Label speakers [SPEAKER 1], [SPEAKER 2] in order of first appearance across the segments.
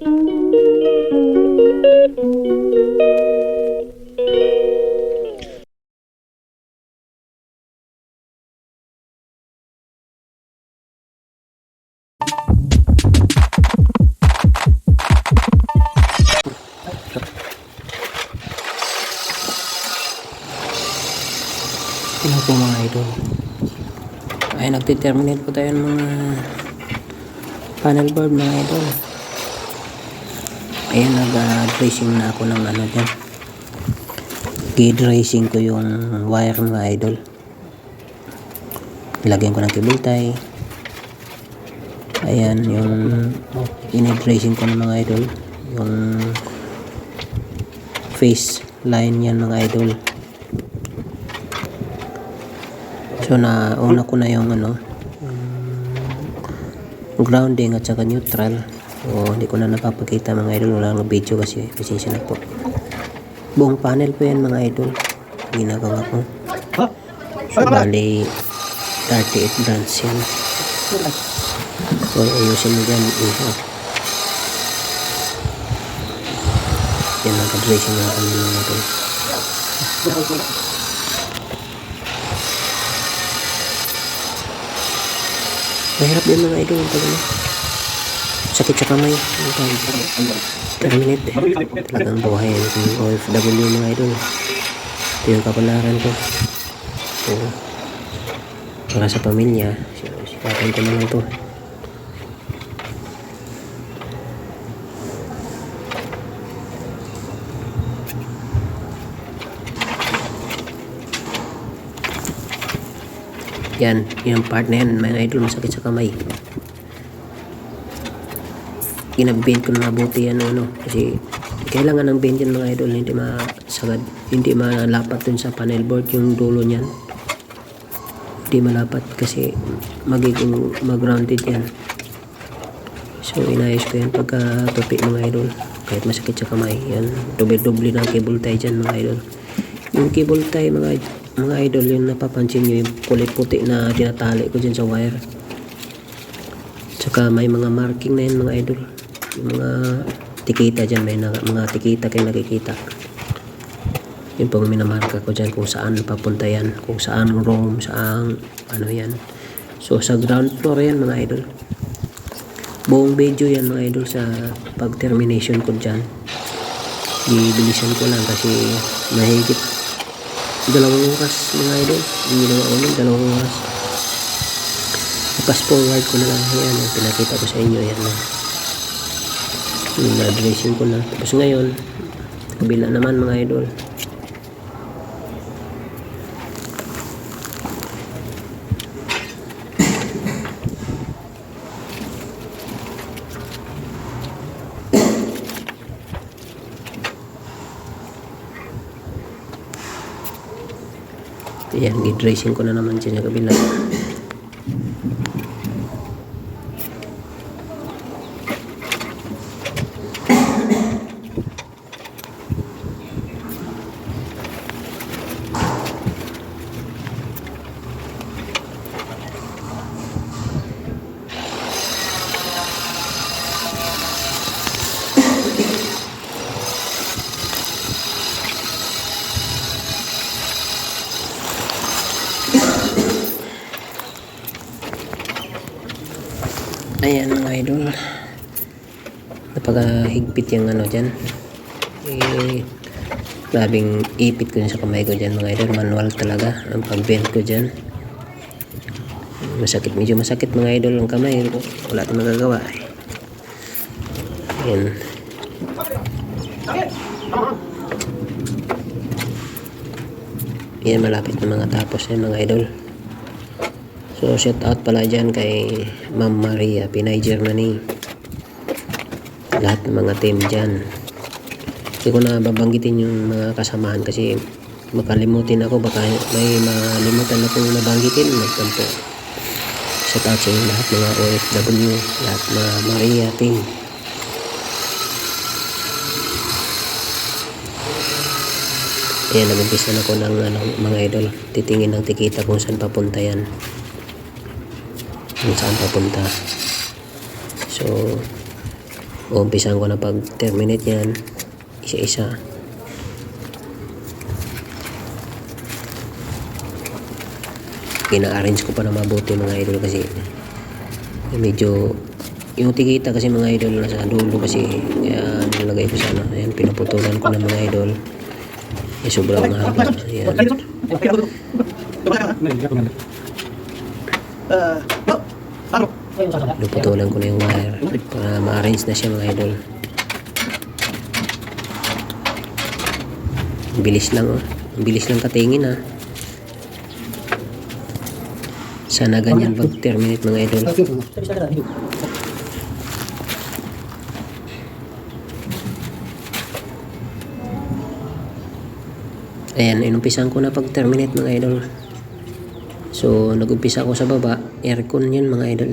[SPEAKER 1] Hello po mga idol, ay nagte-terminate po tayo ng mga panel board mga idol. Ayan, nag-dressing na ako ng ano dyan, i-dressing ko yung wire mga idol. Ilagyan ko ng cable tie. Ayan yung in-dressing ko ng mga idol, yung face line yan mga idol. So nauna ko na yung grounding at saka neutral. So hindi ko na napapakita mga idol, wala nang video kasi pasensya na po. Buong panel po yan mga idol ginagawa ko. So bali 38 brands yan. So ayusin mo dyan yan, nag-dressing na kami mga idol. Mahirap din mga idol pag sakit sa kamay, terminate talagang buhay yung OFW mga idol. Ito yung kapalaran ko. So para sa pamilya, sikapan ko na lang to. Yan, yung part na yan mga idol, masakit sa kamay. Kinabend ko na mabuti yan kasi kailangan ng bend yan mga idol, hindi masagad, hindi malapat dun sa panel board yung dulo niyan. Hindi malapat kasi magiging mag-grounded yan. So inayos ko yan pagka tupi mga idol, kahit masakit sa kamay. Yan, doble-doble ng cable tie dyan mga idol. Yung cable tie mga idol, yung napapansin nyo yung kulay puti na tinatali ko dyan sa wire. Tsaka may mga marking na yan mga idol, yung mga tikita dyan, may mga tikita kayo nakikita. Yun pong minamarka ko dyan kung saan papunta yan, kung saan room, saan yan. So sa ground floor yan mga idol. Buong video yan mga idol sa pag termination ko dyan. Bibilisan ko lang kasi mahigit 2 oras mga idol, hindi na maulit, 2 oras. Fast forward ko na lang yan, pinakita ko sa inyo yan na na-dressing ko na. Tapos ngayon kabila naman mga idol, yan, i-dressing ko na naman dyan sa kabila. Ayan mga idol, napakahigpit yung dyan. Labing ipit ko sa kamay ko dyan mga idol, manual talaga ang pag-bend ko dyan. Masakit, medyo masakit mga idol ang kamay, wala tayong magagawa. Ayan. Yan, malapit na mga tapos yan mga idol. So shout out pala dyan kay Ma'am Maria, Pinay Germany, lahat ng mga team dyan. Hindi ko na babanggitin yung mga kasamahan kasi makalimutin ako, baka may malimutan akong nabanggitin. Magtampo. Shout out sa inyo lahat mga OFW, lahat mga Maria team. Ayan, nag-umpisa na ako ng mga idol, titingin ng tikita kung saan papunta yan, kung saan papunta. So Umpisahan ko na pag-terminate yan. Isa-isa. Ina-arrange ko pa na mabuti mga idol kasi medyo yung tikita kasi mga idol nasa dulo kasi kaya nilagay ko sa ano. Ayan, pinaputulan ko ng mga idol. Sobrang haba. Ayan. Pinuputulan ko na yung wire para ma-arrange na siya mga idol. Bilis lang oh. Bilis lang katingin ah. Sana ganyan pag-terminate mga idol. Ayan, inumpisan ko na pag-terminate mga idol. So, nag-umpisa ko sa baba. Aircon yan mga idol,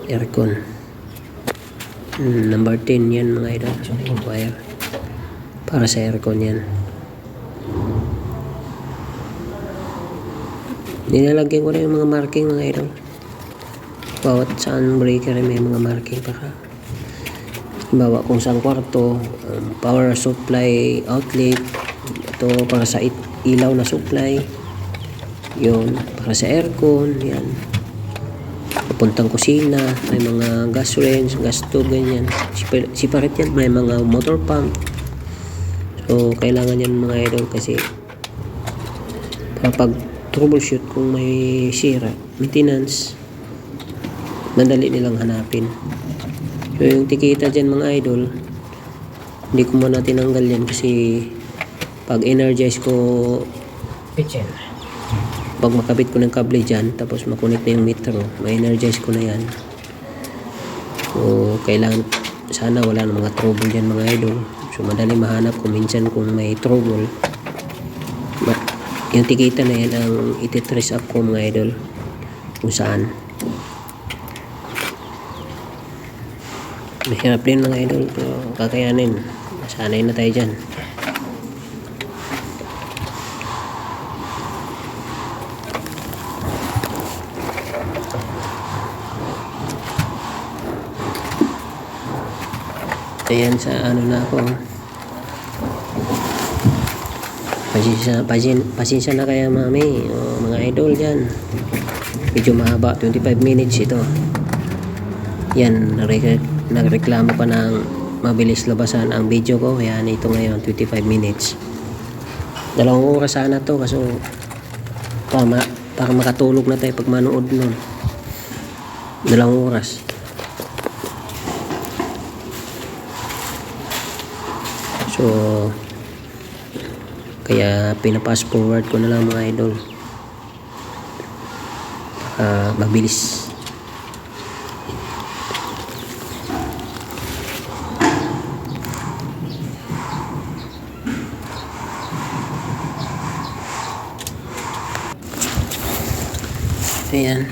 [SPEAKER 1] aircon. Number 10 yan mga idol. Wire. Para sa aircon yan. Nilalagyan ko na yung mga marking mga idol. Bawat saan breaker may mga marking para bawa kung saan kwarto, power supply outlet, ito para sa ilaw na supply, yun para sa aircon, yan papuntang kusina, may mga gas range, gas stove, ganyan separate yan, may mga motor pump. So kailangan yan mga idol kasi para pag troubleshoot kung may sira, maintenance, madali nilang hanapin. So yung tikita dyan mga idol, hindi ko muna tinanggal yan kasi pag energize ko pitchen, pag makabit ko ng kable dyan tapos makonect na yung meter, ma-energize ko na yan. So kailangan sana wala na mga trouble dyan mga idol. So madali mahanap kung minsan kung may trouble. Yung tikita na yan ang ititrace up ko mga idol kung saan. Mahirap din mga idol pero kakayanin. Nasanay na tayo dyan. Ayan sa ano na ako. Pasensya na kaya mami o mga idol dyan. Medyo mahaba, 25 minutes ito. Yan, nagreklamo pa ng mabilis labasan ang video ko. Yan, ito ngayon 25 minutes. 2 oras sana to kaso para makatulog na tayo pag manood nun. 2 oras. So kaya pinapass forward ko na lang mga idol. Mabilis. Ayan.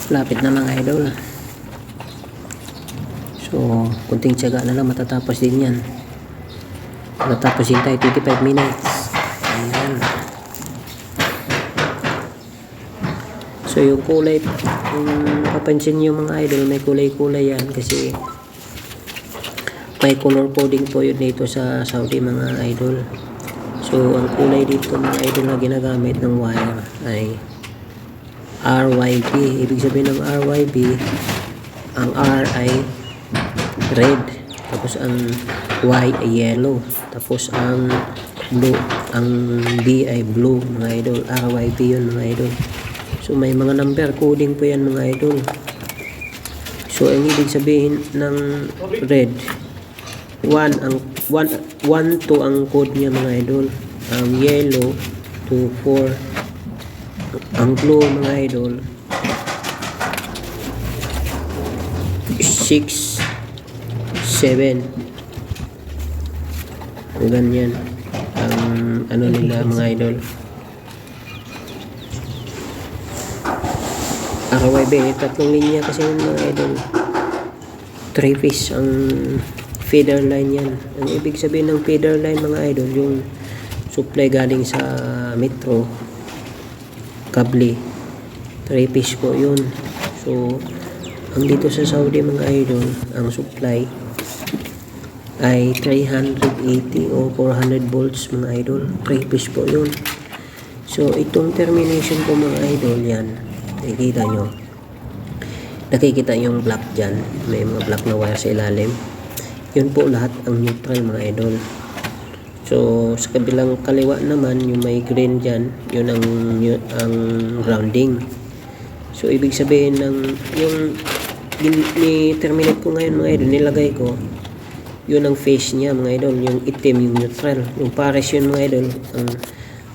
[SPEAKER 1] Lapit na mga idol. So, kunting tiyaga na lang matatapos din yan. Matatapos din tayo 25 minutes. Ayan. So, yung kulay, kung napapansin nyo mga idol, may kulay-kulay yan kasi may color coding po yun dito sa Saudi mga idol. So, ang kulay dito mga idol na ginagamit ng wire ay RYB. Ibig sabihin ng RYB, ang R ay red, tapos ang Y ay yellow, tapos ang blue, ang B ay blue mga idol. RYB yun mga idol. So may mga number coding po yan mga idol. So ang ibig sabihin ng red, 1 to ang code niya mga idol. Ang yellow to 4. Ang blue mga idol 6, 7. Ganyan ang ano nila mga idol. RYB, tatlong linya kasi yung mga idol. 3 piece ang feeder line yan. Ang ibig sabihin ng feeder line mga idol, yung supply galing sa metro kable, 3 piece po yun. So Ang dito sa Saudi mga idol, ang supply ay 380 o 400 volts mga idol. 3 piece po yun. So itong termination ko mga idol, yan nakikita yung black dyan, may mga black na wire sa ilalim. Yun po lahat ang neutral mga idol. So sa kabilang kaliwa naman, yung may green dyan, yun ang grounding. So ibig sabihin ng yung ni-terminate ko ngayon mga idol, nilagay ko, yun ang phase niya mga idol, yung itim, yung neutral. Yung pares yun mga idol,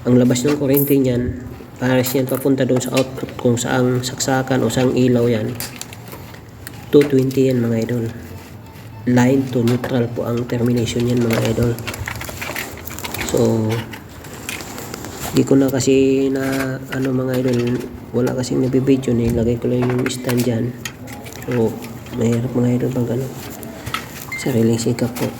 [SPEAKER 1] ang labas ng kuryente niyan, pares yan papunta doon sa output kung saang saksakan o saang ilaw yan. 220 yan mga idol. Line to neutral po ang termination yan mga idol. So di ko na kasi na mga idol, wala kasi nabibidyo, nilagay ko lang yung stand dyan. So mahirap mga idol pag sariling sikap po.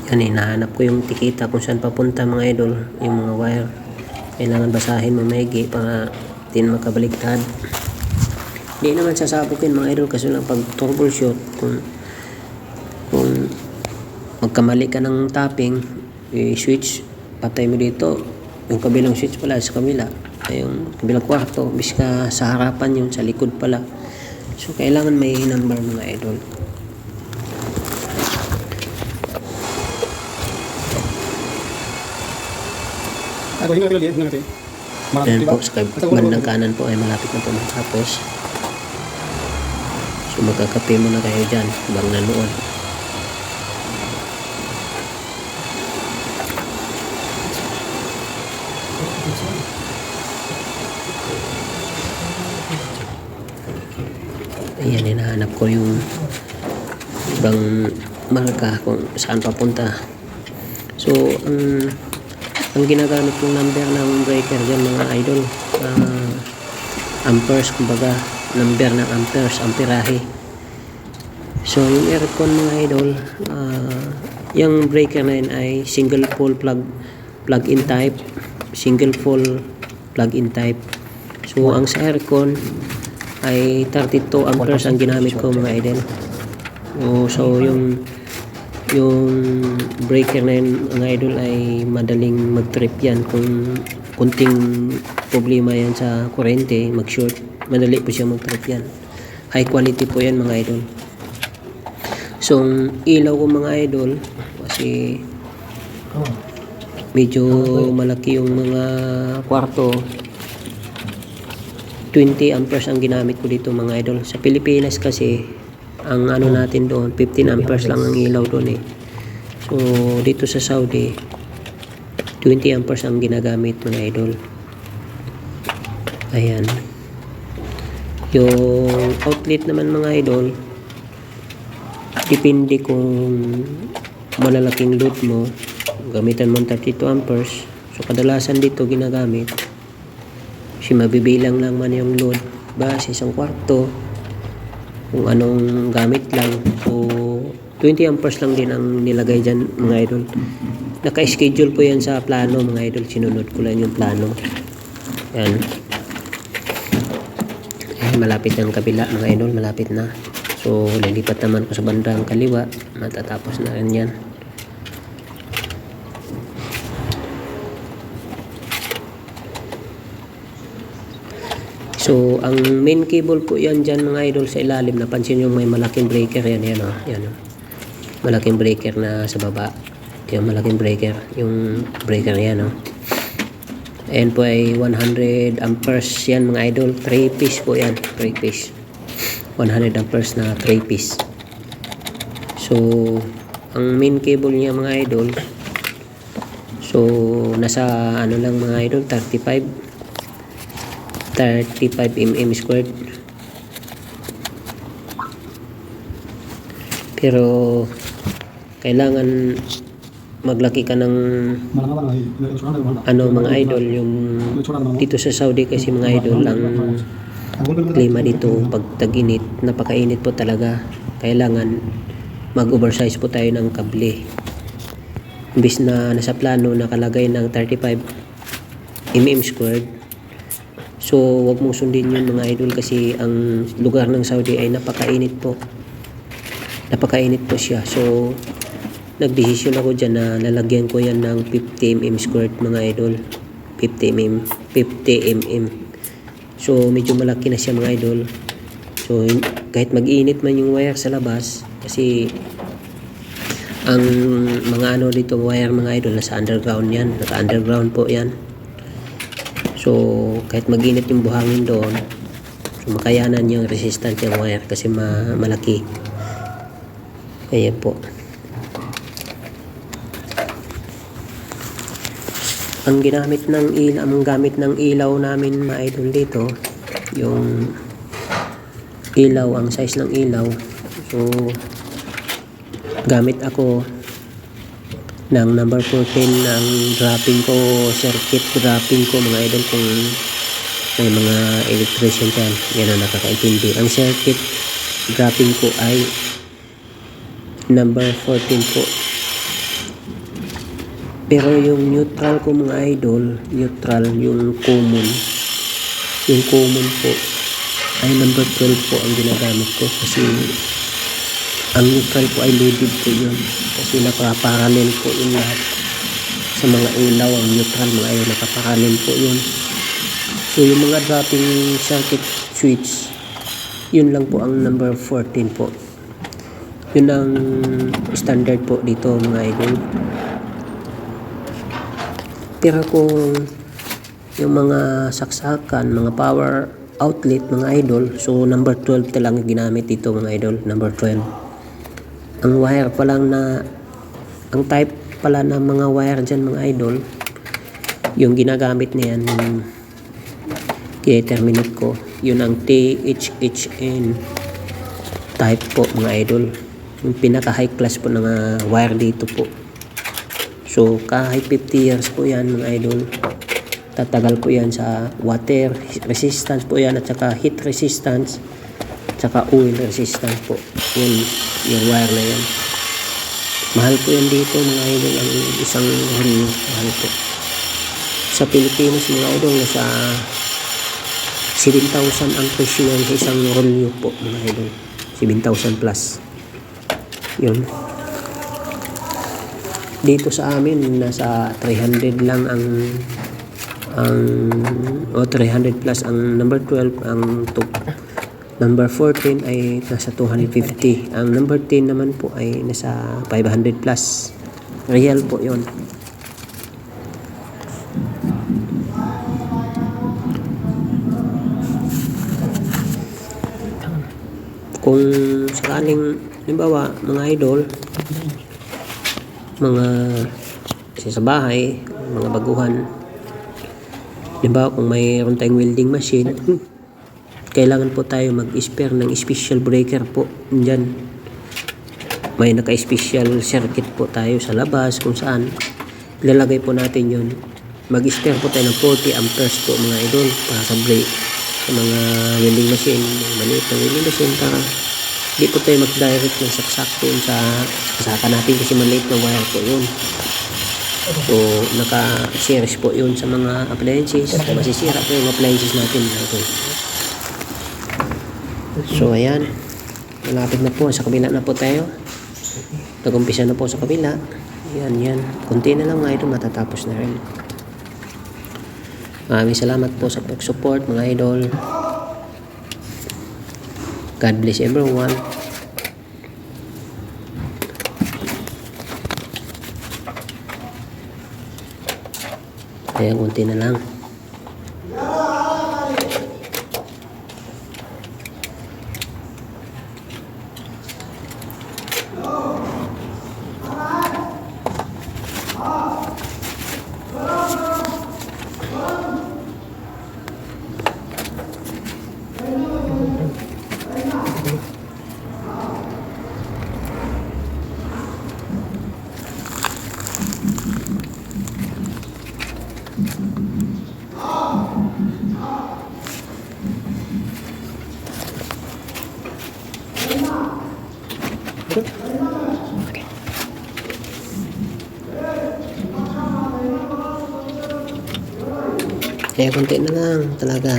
[SPEAKER 1] Yan, hinahanap ko yung tikita kung saan papunta mga idol, yung mga wire. Kailangan basahin mo maigi para di na makabaliktad. Hindi naman sasabukin mga idol, kasi lang pag troubleshoot, kung magkamali ka ng tapping, switch, patay mo dito, yung kabilang switch pala sa kabila, yung kabilang kwarto, bis ka sa harapan, yun sa likod pala. So kailangan may number mga idol. Ayan po, sa bandang kanan po ay malapit na po matapos. So magkakape muna kayo dyan habang nanood. Ayan, hinahanap ko yung ibang marka kung saan papunta. So ang ginagamit kong number ng breaker dyan mga idol, amperes, kumbaga number ng amperes, amperahe. So yung aircon mga idol, yung breaker na yun ay single pole plug-in type, single pole plug-in type. So ang sa aircon ay 32 amperes ang ginamit ko mga idol. So yung breaker na yun mga idol ay madaling mag-trip yan. Kung kunting problema yan sa kurente, mag-short, madali po siya mag-trip yan. High quality po yan mga idol. So ilaw ko mga idol, kasi medyo malaki yung mga kwarto, 20 amperes ang ginamit ko dito mga idol. Sa Pilipinas kasi ang natin doon, 15 amperes lang ang ilaw doon eh. So dito sa Saudi, 20 amperes ang ginagamit mga idol. Ayan. Yung outlet naman mga idol, depende kung malalaking load mo, gamitan mo 32 amperes. So kadalasan dito ginagamit, kasi mabibilang lang man yung load base isang kwarto, kung anong gamit lang. So 20 amperes lang din ang nilagay dyan mga idol. Naka-schedule po yan sa plano mga idol, sinunod ko lang yung plano. Yan. Malapit ng kabila mga idol, malapit na. So lilipat naman ko sa bandang kaliwa, matatapos na rin yan. So ang main cable po yan dyan mga idol sa ilalim, napansin yung may malaking breaker yan, yan o, yan o. Malaking breaker na sa baba, yung malaking breaker, yung breaker yan o. Ayan po ay 100 amperes yan mga idol, 3 piece po yan, 3 piece, 100 amperes na 3 piece. So ang main cable niya mga idol, so nasa lang mga idol, 35 mm squared. Pero kailangan maglaki ka ng mga idol. Yung dito sa Saudi kasi mga idol, ang klima dito pag tag-init, napakainit po talaga. Kailangan mag-oversize po tayo ng kable. imbis na nasa plano nakalagay ng 35 mm squared. So wag mong sundin yun mga idol, kasi ang lugar ng Saudi ay napakainit po siya. So nagdesisyon ako dyan na lalagyan ko yan ng 50 mm squared mga idol. 50 mm. So medyo malaki na siya mga idol. So kahit mag-init man yung wire sa labas, kasi ang mga ano dito wire mga idol nasa underground yan, naka-underground po yan. So kahit mag-init yung buhangin doon, so makayanan yung resistant yung wire kasi malaki. Ayan po. Ang gamit ng ilaw namin mga idol dito, yung ilaw, ang size ng ilaw. So gamit ako ng number 14 ng dropping ko, circuit dropping ko mga idol. Kung may mga electrician dyan, yan ang nakakaintindi. Ang circuit dropping ko ay number 14 po. Pero yung neutral ko mga idol, neutral, yung common po ay number 12 po ang ginagamit ko, kasi ang neutral po ay loaded po yun, kasi nakaparallel po yun lahat sa mga ilaw. Ang neutral mga idol, nakaparallel po yun. So yung mga dropping circuit switch, yun lang po ang number 14 po. Yun ang standard po dito mga idol. Pero kung yung mga saksakan, mga power outlet mga idol, so number 12 lang ginamit dito mga idol, number 12. Ang wire pa lang na, ang type pala ng mga wire dyan mga idol, yung ginagamit niyan, yung kaya-terminate ko, yun ang THHN type po mga idol. Yung pinaka high class po ng wire dito po. So kahit 50 years po yan mga idol, tatagal po yan sa water resistance po yan, at saka heat resistance, at saka oil resistance po. Yan, yung wire na yan. Mahal po yan dito mga idol, ang isang reel. Mahal po. Sa Pilipinas mga idol, nasa 7,000 ang presyo yan sa isang rolyo po mga idol. 7,000 plus. Yun. Dito sa amin nasa 300 lang ang 300 plus ang number 12. Ang number 14 ay nasa 250. Ang number 10 naman po ay nasa 500 plus. Real po yon. Kung sakaling halimbawa mga idol, mga sa bahay, mga baguhan, halimbawa kung mayroon tayong welding machine, kailangan po tayo mag-spare ng special breaker po dyan. May naka-special circuit po tayo sa labas kung saan ilalagay po natin yun. Mag-spare po tayo ng 40 amperes po mga idol para sa brake sa mga welding machine, maliit na welding machine, para di po tayo mag-direct ng saksak po sa saksakan natin, kasi maliit na wire po yun. So naka-series po yun sa mga appliances, masisira po yung appliances natin. So ayan, malapit na po, sa kabila na po tayo. Nag-umpisa na po sa kabila. Yan, kunti na lang mga idol, matatapos na rin. Maraming salamat po sa pag-support mga idol. God bless everyone. Ayan, kunti na lang. Kaya konti na lang talaga.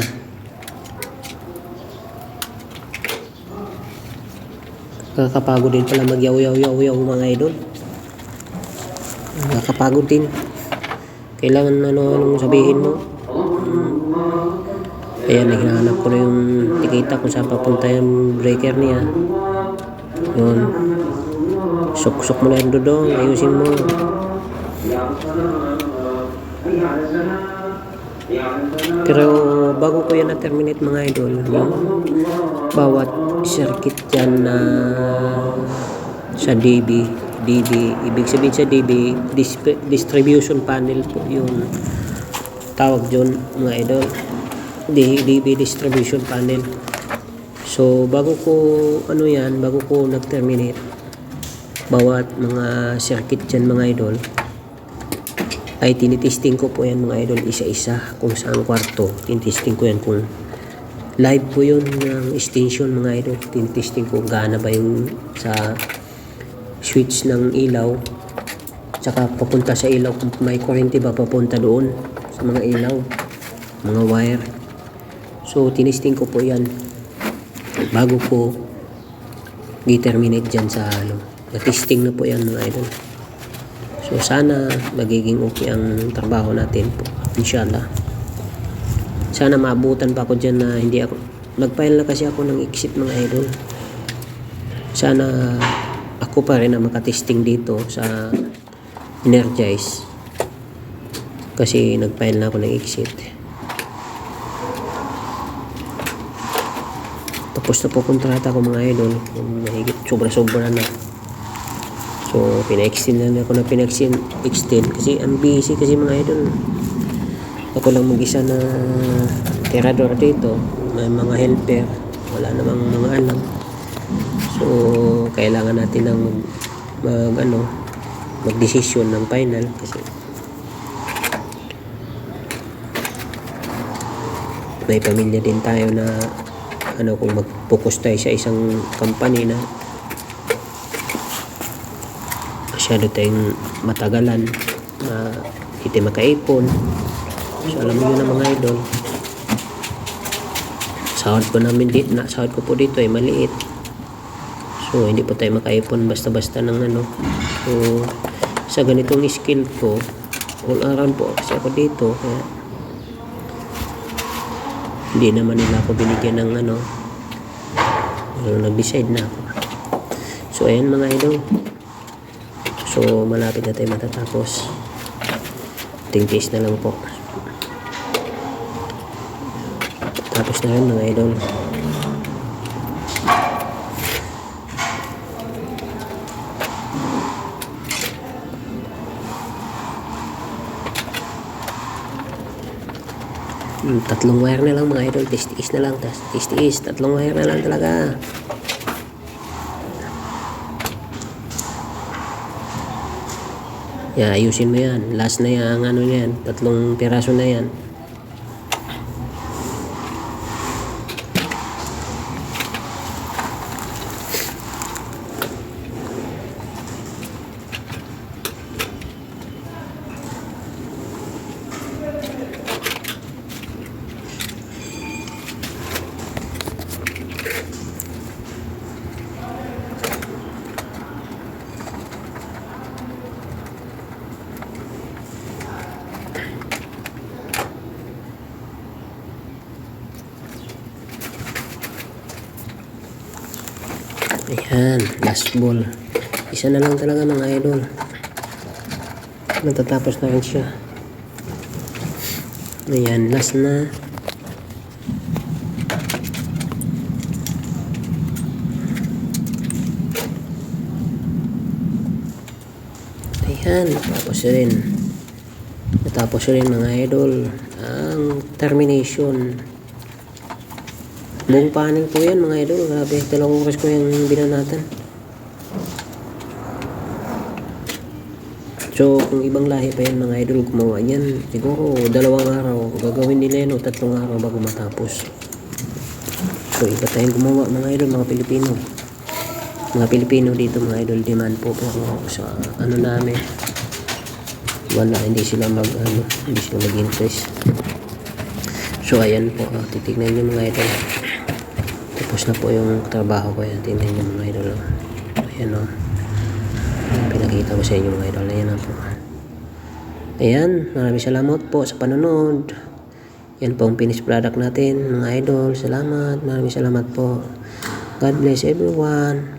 [SPEAKER 1] Nakakapagod din pala magyaw-yaw-yaw mga idol. Nakakapagod din. Kailangan anong sabihin mo. Ayan, hinahanap ko na yung tikita kung saan papunta yung breaker niya. Yun. Suksok mo na yung dudong. Ayusin mo. Pero bago ko yan na-terminate mga idol, yung bawat circuit yan na sa DB, ibig sabihin sa DB, distribution panel po yung tawag dyan mga idol. DB distribution panel. So bago ko nag-terminate bawat mga circuit dyan mga idol, ay tinitesting ko po yan mga idol isa-isa kung saan kwarto. Tinitesting ko yan kung live po yun ng extension mga idol. Tinitesting ko gana ba yung sa switch ng ilaw, tsaka papunta sa ilaw kung may kuryente ba papunta doon sa mga ilaw, mga wire. So tinesting ko po yan bago ko i-terminate dyan sa na-testing na po yan mga idol. So sana magiging okay ang trabaho natin po, inshallah. Sana maabutan pa ako dyan na hindi ako nag-file na kasi ako ng exit mga idol. Sana ako pa rin ang makatesting dito sa Energize kasi nag-file na ako ng exit. Tapos na po kontrata ko mga idol, mahigit sobra-sobra na. So pina-extend na ako extend kasi ang busy kasi mga idol. Ako lang mag-isa na tirador dito, may mga helper, wala namang mga alam. So kailangan natin ng mag-desisyon ng final kasi may pamilya din tayo na kung mag-focus tayo sa isang company na masyado tayong matagalan na hindi makaipon. So alam mo yun ang mga idol, sahod ko po dito ay maliit. So hindi po tayo makaipon basta-basta ng So sa ganitong skill ko, all around po kasi ako dito, kaya hindi naman nila ako binigyan ng nag-decide na ako. So ayan mga idol, so malapit na tayo matatapos. Tingtis na lang po, tapos na rin mga idol. Tatlong wire na lang mga idol, tiis na lang, tiis, tatlong wire na lang talaga. Yeah, ayusin mo yan, last na yan, yan, tatlong piraso na yan. Ayan, last ball. Isa na lang talaga mga idol. Natatapos na rin siya. Ayan, last na. Ayan, natapos rin mga idol ang termination. Buong panel po yan mga idol. Grabe, 2 oras ko yung binanatan. So kung ibang lahi pa yan mga idol gumawa yan, siguro 2 araw gagawin nila yan o 3 araw bago matapos. So iba tayong gumawa mga idol, mga Pilipino dito mga idol, demand po. Pero sa namin wala, hindi sila mag-interest. So ayan po, titignan nyo mga idol. Tapos na po yung trabaho ko yan. Tingnan nyo mga idol. Ayan o. Pinakita ko sa inyo mga idol. Ayan na po. Ayan, maraming salamat po sa panonood. Yan po ang finished product natin mga idol. Salamat, maraming salamat po. God bless everyone.